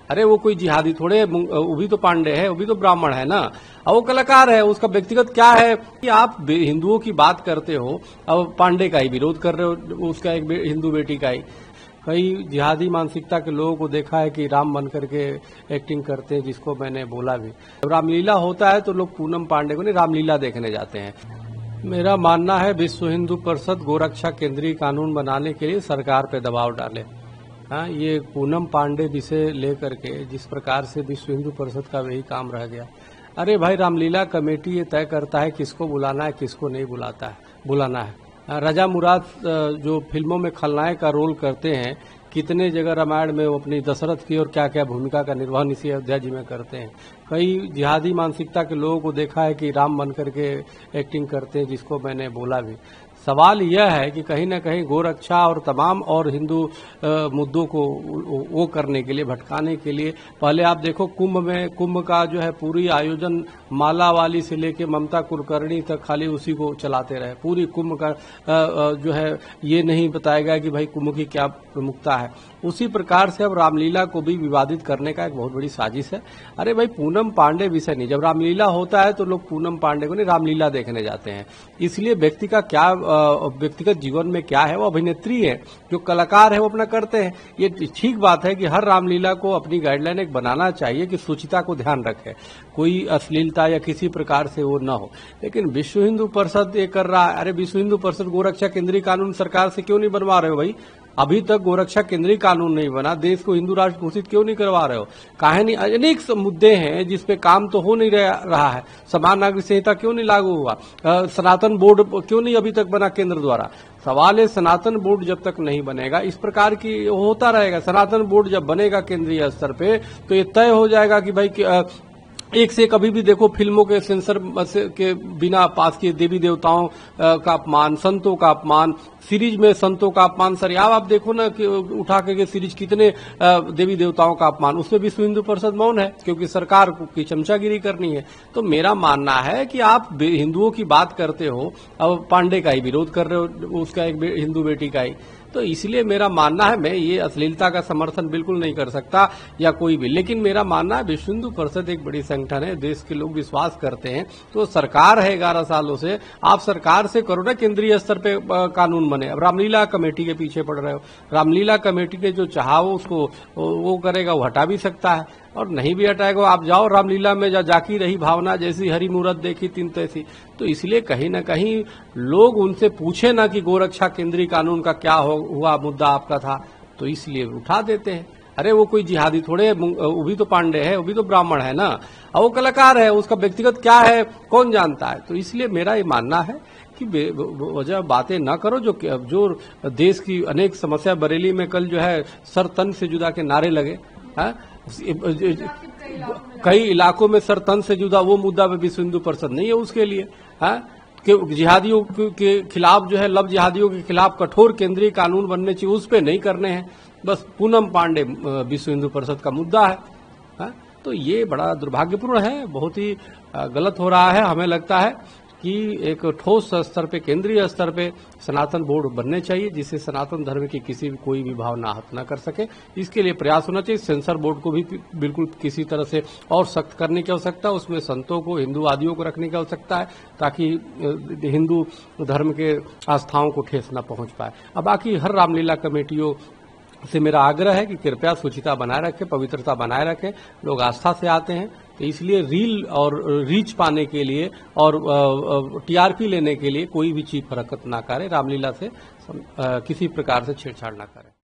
अरे वो कोई जिहादी थोड़े, वो भी तो पांडे है, वो भी तो ब्राह्मण है ना, और वो कलाकार है। उसका व्यक्तिगत क्या है कि आप हिंदुओं की बात करते हो, अब पांडे का ही विरोध कर रहे हो, उसका एक हिंदू बेटी का ही। कई जिहादी मानसिकता के लोगों को देखा है कि राम बन करके एक्टिंग करते हैं, जिसको मैंने बोला भी। रामलीला होता है तो लोग पूनम पांडे को नहीं, रामलीला देखने जाते हैं। मेरा मानना है विश्व हिंदू परिषद गोरक्षा केंद्रीय कानून बनाने के लिए सरकार पे दबाव डाले। हाँ, ये पूनम पांडे विषय लेकर के जिस प्रकार से विश्व हिंदू परिषद का वही काम रह गया। अरे भाई, रामलीला कमेटी ये तय करता है किसको बुलाना है, किसको नहीं बुलाना है। रजा मुराद जो फिल्मों में खलनायक का रोल करते हैं, कितने जगह रामायण में वो अपनी दशरथ की और क्या क्या भूमिका का निर्वहन इसी अयोध्या जी में करते हैं। कई जिहादी मानसिकता के लोगों को देखा है कि राम बन करके एक्टिंग करते हैं, जिसको मैंने बोला भी। सवाल यह है कि कहीं न कहीं गोरक्षा और तमाम और हिंदू मुद्दों को वो करने के लिए, भटकाने के लिए, पहले आप देखो कुंभ का जो है पूरी आयोजन माला वाली से लेके ममता कुलकर्णी तक खाली उसी को चलाते रहे। पूरी कुंभ का जो है ये नहीं बताया गया कि भाई कुंभ की क्या प्रमुखता है। उसी प्रकार से अब रामलीला को भी विवादित करने का एक बहुत बड़ी साजिश है। अरे भाई, पूनम पांडे विषय नहीं, जब रामलीला होता है तो लोग पूनम पांडे को नहीं, रामलीला देखने जाते हैं। इसलिए व्यक्ति का क्या व्यक्तिगत जीवन में क्या है, वो अभिनेत्री है, जो कलाकार है वो अपना करते हैं। ये ठीक बात है कि हर रामलीला को अपनी गाइडलाइन एक बनाना चाहिए कि शुचिता को ध्यान रखे, कोई अश्लीलता या किसी प्रकार से वो न हो। लेकिन विश्व हिंदू परिषद ये कर रहा है। अरे विश्व हिंदू परिषद गोरक्षा केंद्रीय कानून सरकार से क्यों नहीं बनवा रहे हो भाई? अभी तक गोरक्षा केंद्रीय कानून नहीं बना, देश को हिंदू राष्ट्र घोषित क्यों नहीं करवा रहे हो? काहे नहीं? अनेक मुद्दे हैं जिसपे काम तो हो नहीं रहा है। समान नागरिक संहिता क्यों नहीं लागू हुआ? सनातन बोर्ड क्यों नहीं अभी तक बना केंद्र द्वारा? सवाल है, सनातन बोर्ड जब तक नहीं बनेगा, इस प्रकार की होता रहेगा। सनातन बोर्ड जब बनेगा केंद्रीय स्तर पे तो ये तय हो जाएगा कि भाई एक से कभी भी देखो, फिल्मों के सेंसर के बिना पास किए देवी देवताओं का अपमान, संतों का अपमान, सीरीज में संतों का अपमान। सर आप देखो ना कि उठा के सीरीज कितने देवी देवताओं का अपमान, उसमें विश्व हिंदू परिषद मौन है क्योंकि सरकार की चमचागिरी करनी है। तो मेरा मानना है कि आप हिंदुओं की बात करते हो, अब पांडे का ही विरोध कर रहे हो, उसका एक हिंदू बेटी का ही। तो इसलिए मेरा मानना है, मैं ये अश्लीलता का समर्थन बिल्कुल नहीं कर सकता या कोई भी, लेकिन मेरा मानना है विश्व हिंदू परिषद एक बड़ी संगठन है, देश के लोग विश्वास करते हैं। तो सरकार है 11 सालों से, आप सरकार से करो ना केंद्रीय स्तर पे कानून बने। अब रामलीला कमेटी के पीछे पड़ रहे हो। रामलीला कमेटी ने जो चाहा वो उसको वो करेगा, वो हटा भी सकता है, और नहीं भी हटाएगा। आप जाओ रामलीला में, जाकी रही भावना, जैसी हरी मूरत देखी तिन तैसी। तो इसलिए कहीं न कहीं लोग उनसे पूछे ना कि गोरक्षा केंद्रीय कानून का क्या हुआ, मुद्दा आपका था, तो इसलिए उठा देते हैं। अरे वो कोई जिहादी थोड़े, वो भी तो पांडे है, वो भी तो ब्राह्मण है ना, और वो कलाकार है। उसका व्यक्तिगत क्या है कौन जानता है? तो इसलिए मेरा ये मानना है कि वजह बातें ना करो। जो देश की अनेक समस्या, बरेली में कल जो है सर तन से जुदा के नारे लगे, कई इलाकों में सर तन से जुदा, वो मुद्दा पे विश्व हिंदू परिषद नहीं है उसके लिए। कि जिहादियों के खिलाफ जो है, लव जिहादियों के खिलाफ कठोर केंद्रीय कानून बनने चाहिए, उस पे नहीं करने हैं। बस पूनम पांडे विश्व हिंदू परिषद का मुद्दा है। तो ये बड़ा दुर्भाग्यपूर्ण है, बहुत ही गलत हो रहा है। हमें लगता है कि एक ठोस स्तर पे, केंद्रीय स्तर पे सनातन बोर्ड बनने चाहिए, जिससे सनातन धर्म की किसी भी कोई भी भावना आहत न कर सके। इसके लिए प्रयास होना चाहिए। सेंसर बोर्ड को भी बिल्कुल किसी तरह से और सख्त करने की आवश्यकता है। उसमें संतों को, हिंदूवादियों को रखने की आवश्यकता है, ताकि हिंदू धर्म के आस्थाओं को ठेस न पहुंच पाए। अब बाकी हर रामलीला कमेटियों से मेरा आग्रह है कि कृपया शुचिता बनाए रखें, पवित्रता बनाए रखें। लोग आस्था से आते हैं, तो इसलिए रील और रीच पाने के लिए और टीआरपी लेने के लिए कोई भी चीज हरकत ना करे, रामलीला से किसी प्रकार से छेड़छाड़ ना करे।